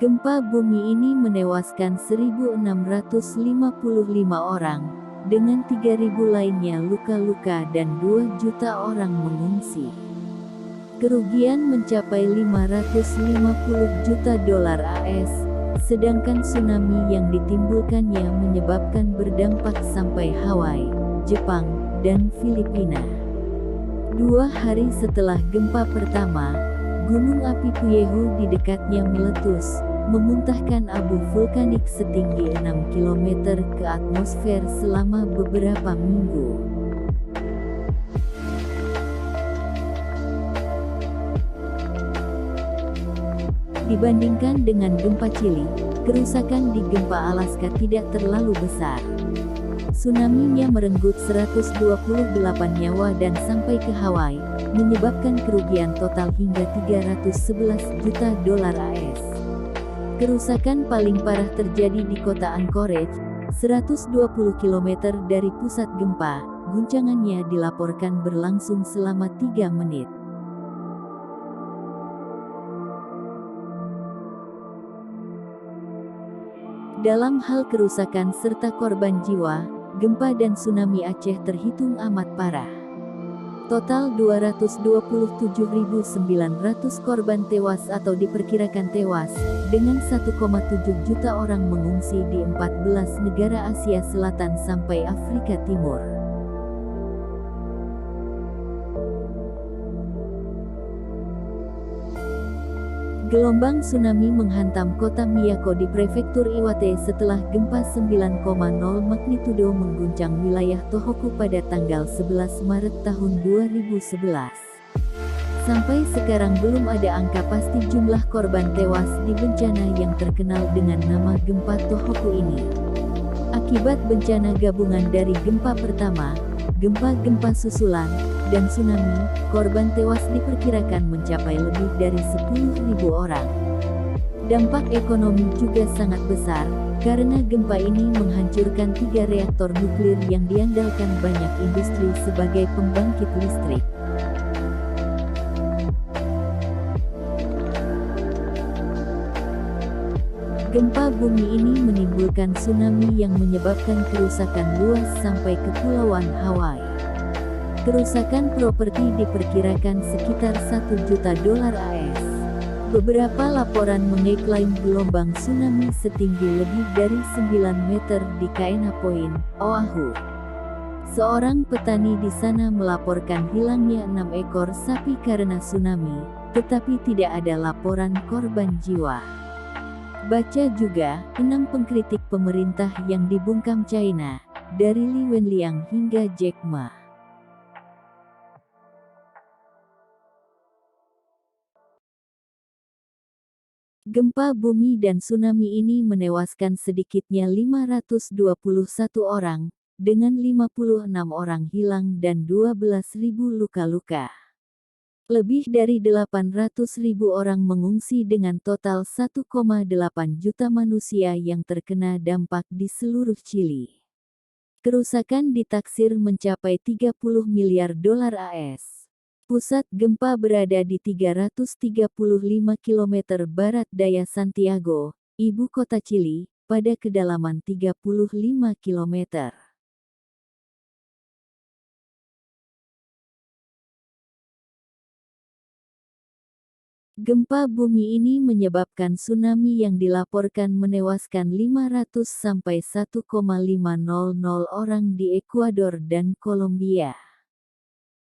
Gempa bumi ini menewaskan 1.655 orang, dengan 3.000 lainnya luka-luka dan 2 juta orang mengungsi. Kerugian mencapai 550 juta dolar AS, sedangkan tsunami yang ditimbulkannya menyebabkan berdampak sampai Hawaii, Jepang, dan Filipina. 2 hari setelah gempa pertama, gunung api Pyeongguk di dekatnya meletus, memuntahkan abu vulkanik setinggi 6 km ke atmosfer selama beberapa minggu. Dibandingkan dengan gempa Chili, kerusakan di gempa Alaska tidak terlalu besar. Tsunami-nya merenggut 128 nyawa dan sampai ke Hawaii, menyebabkan kerugian total hingga 311 juta dolar AS. Kerusakan paling parah terjadi di kota Anchorage, 120 km dari pusat gempa. Guncangannya dilaporkan berlangsung selama 3 menit. Dalam hal kerusakan serta korban jiwa, gempa dan tsunami Aceh terhitung amat parah. Total 227.900 korban tewas atau diperkirakan tewas, dengan 1,7 juta orang mengungsi di 14 negara Asia Selatan sampai Afrika Timur. Gelombang tsunami menghantam kota Miyako di prefektur Iwate setelah gempa 9,0 magnitudo mengguncang wilayah Tohoku pada tanggal 11 Maret tahun 2011. Sampai sekarang belum ada angka pasti jumlah korban tewas di bencana yang terkenal dengan nama gempa Tohoku ini. Akibat bencana gabungan dari gempa pertama, gempa-gempa susulan, dan tsunami, korban tewas diperkirakan mencapai lebih dari 10.000 orang. Dampak ekonomi juga sangat besar, karena gempa ini menghancurkan 3 reaktor nuklir yang diandalkan banyak industri sebagai pembangkit listrik. Gempa bumi ini menimbulkan tsunami yang menyebabkan kerusakan luas sampai Kepulauan Hawaii. Kerusakan properti diperkirakan sekitar 1 juta dolar AS. Beberapa laporan mengeklaim gelombang tsunami setinggi lebih dari 9 meter di Kaena Point, Oahu. Seorang petani di sana melaporkan hilangnya 6 ekor sapi karena tsunami, tetapi tidak ada laporan korban jiwa. Baca juga, 6 pengkritik pemerintah yang dibungkam China, dari Li Wenliang hingga Jack Ma. Gempa bumi dan tsunami ini menewaskan sedikitnya 521 orang, dengan 56 orang hilang dan 12.000 luka-luka. Lebih dari 800.000 orang mengungsi dengan total 1,8 juta manusia yang terkena dampak di seluruh Chili. Kerusakan ditaksir mencapai 30 miliar dolar AS. Pusat gempa berada di 335 km barat daya Santiago, ibu kota Chili, pada kedalaman 35 km. Gempa bumi ini menyebabkan tsunami yang dilaporkan menewaskan 500 sampai 1,500 orang di Ekuador dan Kolombia.